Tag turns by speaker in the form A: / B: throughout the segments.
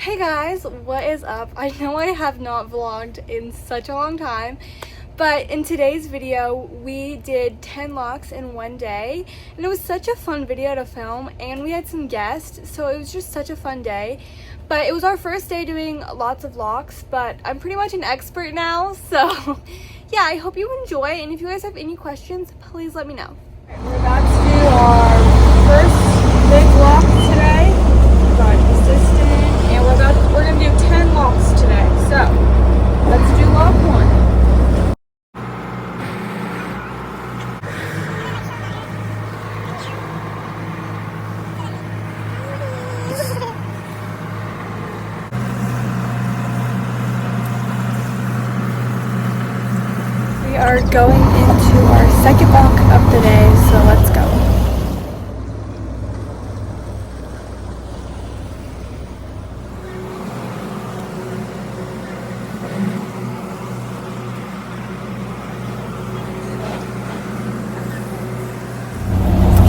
A: Hey guys, what is up? I know I have not vlogged in such a long time, but in today's video we did 10 locks in one day, and it was such a fun video to film, and we had some guests, so it was just such a fun day. But it was our first day doing lots of locks, but I'm pretty much an expert now, so yeah, I hope you enjoy, and if you guys have any questions, please let me know. We're about to do our first big lock today. Got assistant, and we're gonna do 10 locks today. So let's do lock 1. We are going into our second lock of the day, so let's go.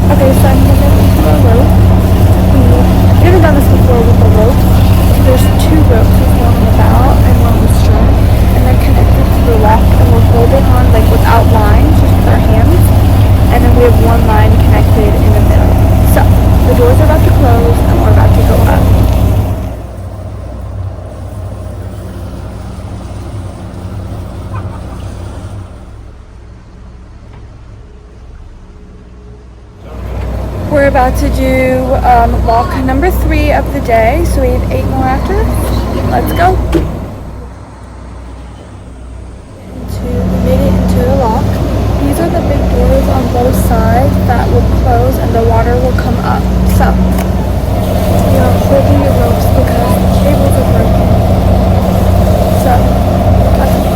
A: Okay, so I'm going to do a rope. We haven't done this before with a rope. There's 2 ropes, there's one on the bow and one on the stern, and they're connected to the left, and we're holding on like without lines, just with our hands, and then we have one line connected in the middle. So the doors are about to close and we're about to go up. We're about to do lock number 3 of the day, so we have 8 more after. Let's go. We made it into the lock. These are the big doors on both sides that will close and the water will come up. So we are holding the ropes because the cables are broken. So let's go.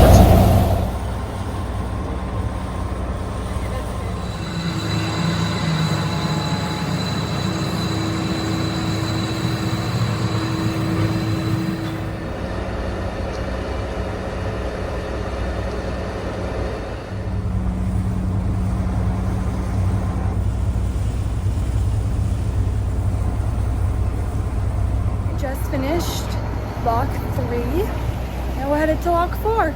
A: Just finished lock 3. Now we're headed to lock 4.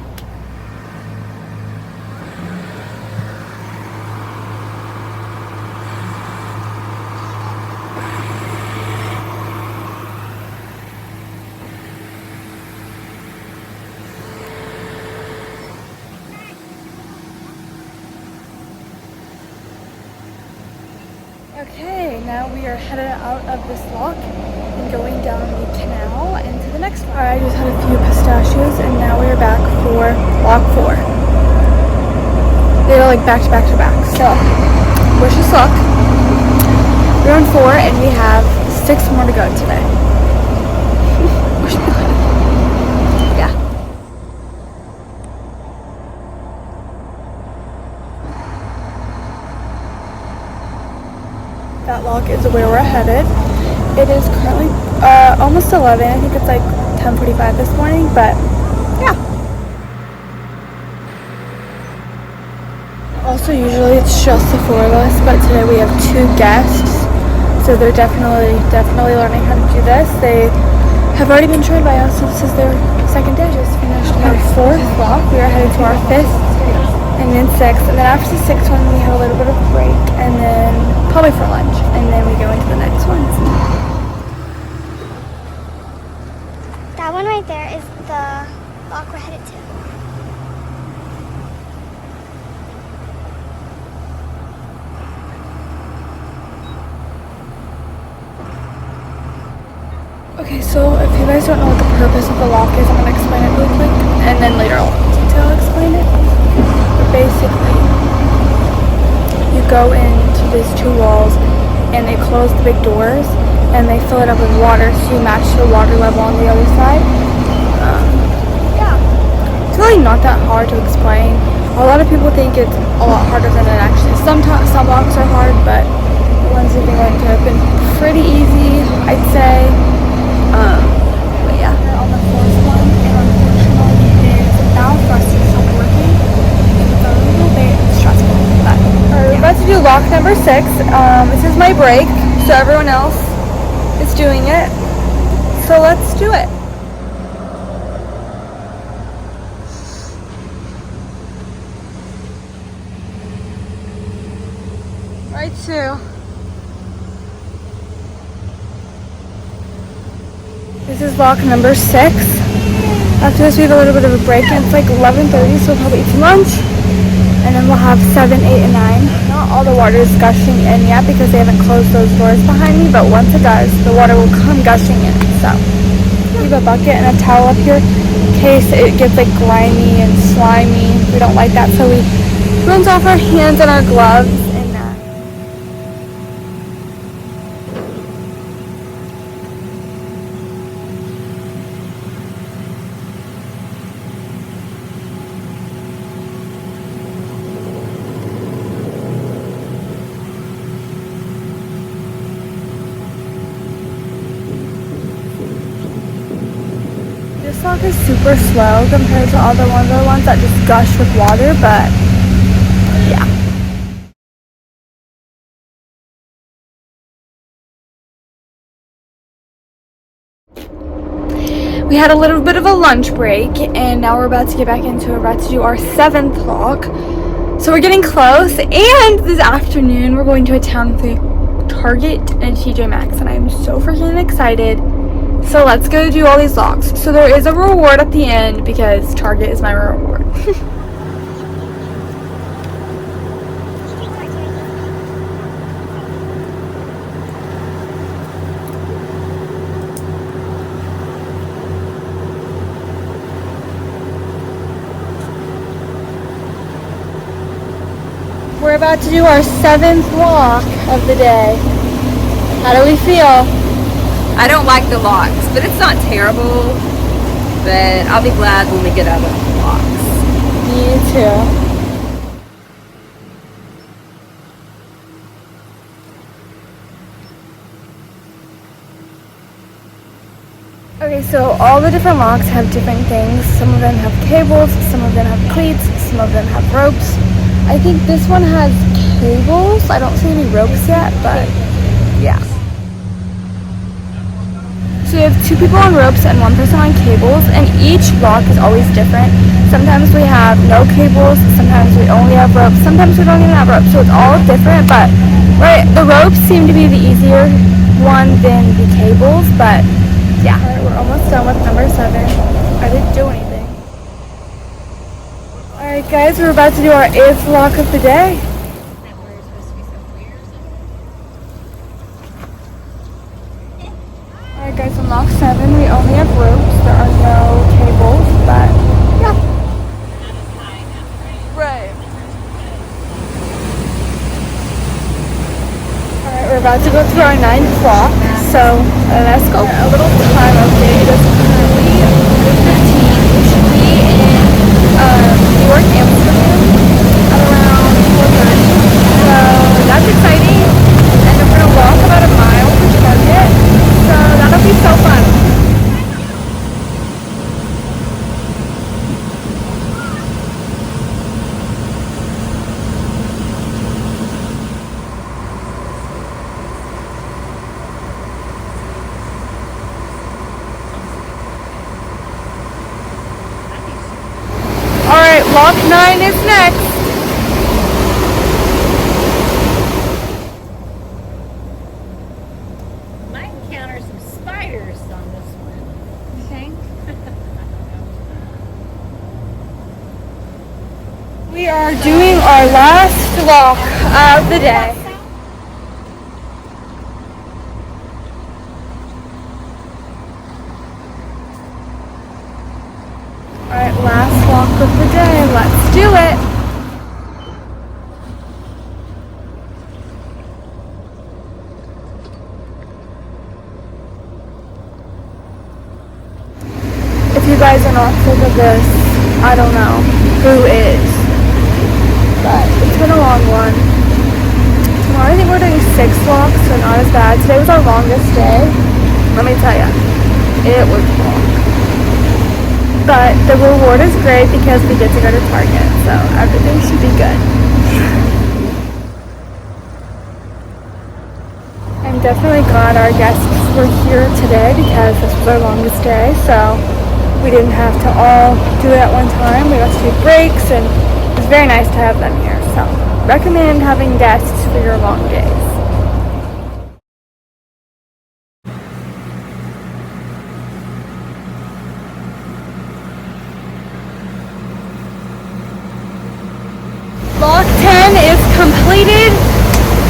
A: Okay, now we are headed out of this lock and going down the canal into the next one. I just had a few pistachios and now we are back for lock 4. They are like back to back to back. So, wish us luck. We're on 4 and we have 6 more to go today. Wish me luck. Yeah. That lock is where we're headed. It is currently almost 11. I think it's like 10:45 this morning, but yeah. Also, usually it's just the 4 of us, but today we have 2 guests, so they're definitely learning how to do this. They have already been trained by us, so this is their second day. Just finished our 4th lock. We are headed to our 5th. And then 6th, and then after the 6th one we have a little bit of a break, and then probably for lunch, and then we go into the next one.
B: That one right there is the lock we're headed to.
A: Okay, so if you guys don't know what the purpose of the lock is, I'm going to explain it really quick, and then later I'll detail explain it. Basically, you go into these 2 walls and they close the big doors and they fill it up with water, so you match the water level on the other side. Yeah, it's really not that hard to explain. A lot of people think it's a lot harder than it actually is. Sometimes some locks are hard, but the ones we've been going to have been pretty easy, I'd say. But yeah. On the 4th one, and unfortunately it is now for us to stop working. A little bit stressful, but we're about to do lock number 6. This is my break, so everyone else is doing it. So let's do it.
C: too.
A: This is lock number 6. After this we have a little bit of a break and it's like 11:30, so we'll probably eat some lunch. And then we'll have 7, 8, and 9. Not all the water is gushing in yet because they haven't closed those doors behind me, but once it does, the water will come gushing in. So we have a bucket and a towel up here in case it gets like grimy and slimy. We don't like that, so we rinse off our hands and our gloves in that. This lock is super slow compared to all the other ones that just gush with water, but yeah. We had a little bit of a lunch break and now we're about to get back into it. We're about to do our 7th lock. So we're getting close, and this afternoon we're going to a town with a Target and a TJ Maxx, and I'm so freaking excited. So let's go do all these locks. So there is a reward at the end because Target is my reward. We're about to do our 7th lock of the day. How do we feel?
C: I don't like the locks, but it's not terrible. But I'll be glad when we get out of the locks.
A: Me too. Okay, so all the different locks have different things. Some of them have cables, some of them have cleats, some of them have ropes. I think this one has cables. I don't see any ropes yet, but yeah. So we have 2 people on ropes and 1 person on cables, and each lock is always different. Sometimes we have no cables, sometimes we only have ropes, sometimes we don't even have ropes, so it's all different, but right, the ropes seem to be the easier one than the cables, but yeah. Alright, we're almost done with number 7. I didn't do anything. Alright guys, we're about to do our 8th lock of the day. Alright guys, on lock 7 we only have ropes, there are no cables, but yeah. Right. Alright, we're about to go through our 9th lock, so let's go. A little time update. It is currently 3:15. We should be in New York, Amsterdam at around 4:30. So that's exciting. And then we're gonna walk about a mile to Target. So that'll be so fun. Alright, lock 9 is next.
C: Might encounter some spiders on this one. You think?
A: We are doing our last lock of the day. Alright, last walk of the day. Let's do it. If you guys are not sick of this, I don't know who is. But it's been a long one. Tomorrow I think we're doing 6 walks, so not as bad. Today was our longest day. Let me tell you, it was long. But the reward is great because we get to go to Target, so everything should be good. I'm definitely glad our guests were here today because this was our longest day, so we didn't have to all do it at one time. We got to take breaks, and it was very nice to have them here, so recommend having desks for your long days. Lock 10 is completed.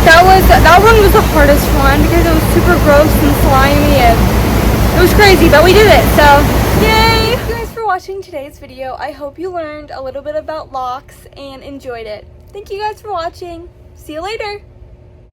A: That one was the hardest one because it was super gross and slimy and it was crazy, but we did it, so yay! Thank you guys for watching today's video. I hope you learned a little bit about locks and enjoyed it. Thank you guys for watching. See you later.